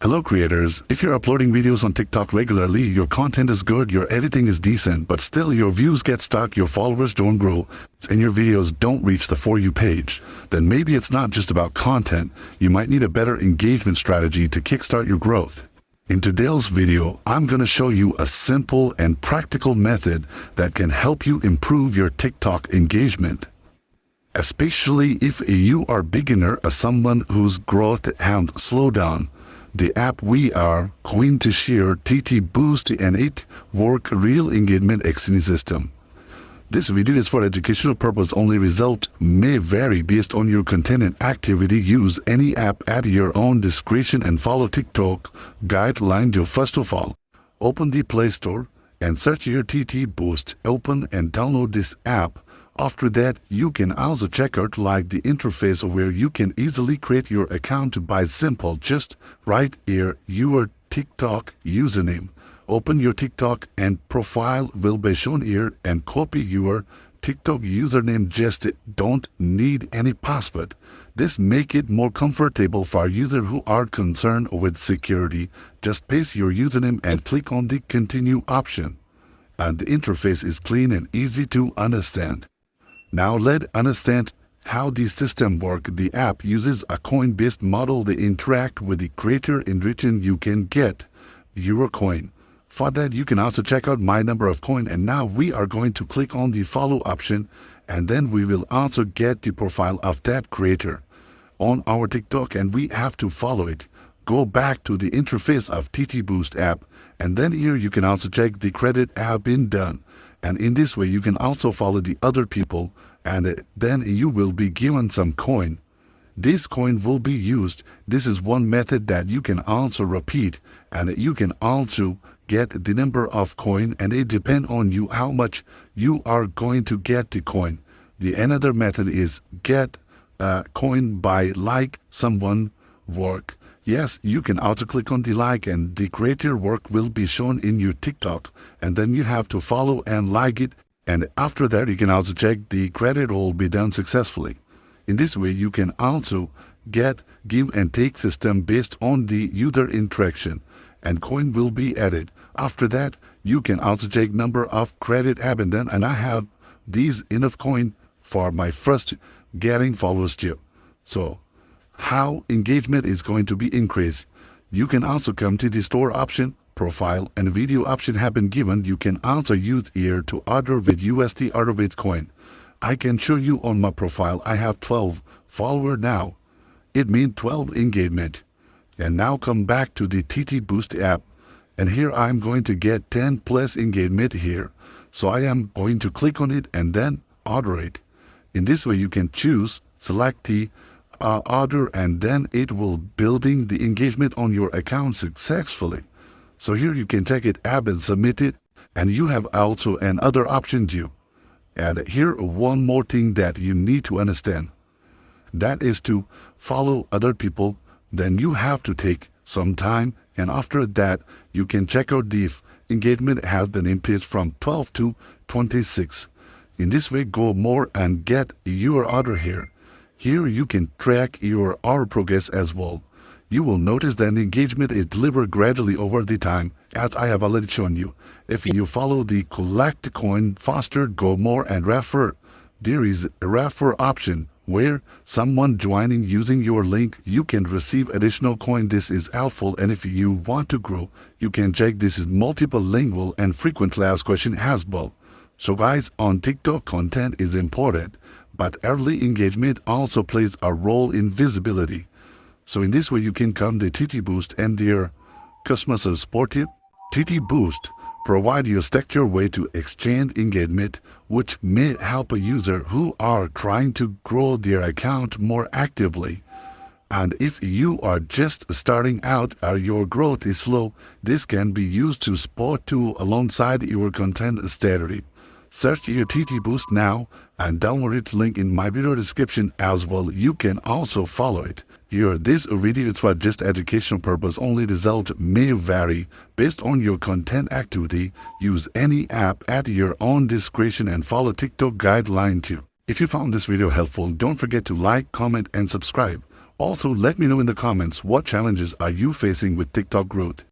Hello creators, if you're uploading videos on TikTok regularly, your content is good, your editing is decent, but still your views get stuck, your followers don't grow, and your videos don't reach the For You page, then maybe it's not just about content, you might need a better engagement strategy to kickstart your growth. In today's video, I'm going to show you a simple and practical method that can help you improve your TikTok engagement. Especially if you are a beginner or someone whose growth has slowed down. The app we are going to share TTBoost and it work real engagement action system. This video is for educational purpose only. Result may vary based on your content and activity. Use any app at your own discretion and follow TikTok guidelines. First of all, open the Play Store and search your TTBoost. Open and download this app. After that, you can also check out like the interface where you can easily create your account by simple. Just write here your TikTok username. Open your TikTok and profile will be shown here and copy your TikTok username. Just don't need any password. This make it more comfortable for users who are concerned with security. Just paste your username and click on the continue option. And the interface is clean and easy to understand. Now let's understand how the system works. The app uses a coin-based model. They interact with the creator. In return, you can get your coin. For that, you can also check out my number of coin. And now we are going to click on the follow option, and then we will also get the profile of that creator on our TikTok, and we have to follow it. Go back to the interface of TTBoost app, and then here you can also check the credit have been done. And in this way, you can also follow the other people, and then you will be given some coin. This coin will be used. This is one method that you can also repeat, and you can also get the number of coin, and it depends on you how much you are going to get the coin. The another method is get coin by like someone work. Yes, you can also click on the like and the creator work will be shown in your TikTok, and then you have to follow and like it, and after that you can also check the credit will be done successfully. In this way you can also get give and take system based on the user interaction, and coin will be added. After that you can also check number of credit have been done, and I have these enough coin for my first getting followers too. So how engagement is going to be increased. You can also come to the store option, profile and video option have been given. You can also use here to order with USD, order with coin. I can show you on my profile I have 12 followers now. It means 12 engagement. And now come back to the TTBoost app, and here I'm going to get 10 plus engagement here. So I am going to click on it and then order it. In this way you can choose, select the order, and then it will building the engagement on your account successfully. So here you can check it app and submit it, and you have also another option too. And here one more thing that you need to understand, that is to follow other people. Then you have to take some time, and after that you can check out the engagement has been increased from 12 to 26. In this way go more and get your order here. Here you can track your order progress as well. You will notice that engagement is delivered gradually over the time, as I have already shown you. If you follow the collect coin faster, go more and refer. There is a refer option where someone joining using your link, you can receive additional coin. This is helpful, and if you want to grow, you can check this is multiple lingual and frequently asked question as well. So guys, on TikTok content is important, but early engagement also plays a role in visibility. So in this way you can come to TTBoost and their customer support tip. TTBoost provide you a structured way to exchange engagement, which may help a user who are trying to grow their account more actively. And if you are just starting out or your growth is slow, this can be used to support you alongside your content strategy. Search your TTBoost now and download it, link in my video description as well. You can also follow it. Here, this video is for just educational purpose only. Result may vary based on your content activity. Use any app at your own discretion and follow TikTok guideline too. If you found this video helpful, don't forget to like, comment and subscribe. Also, let me know in the comments what challenges are you facing with TikTok growth.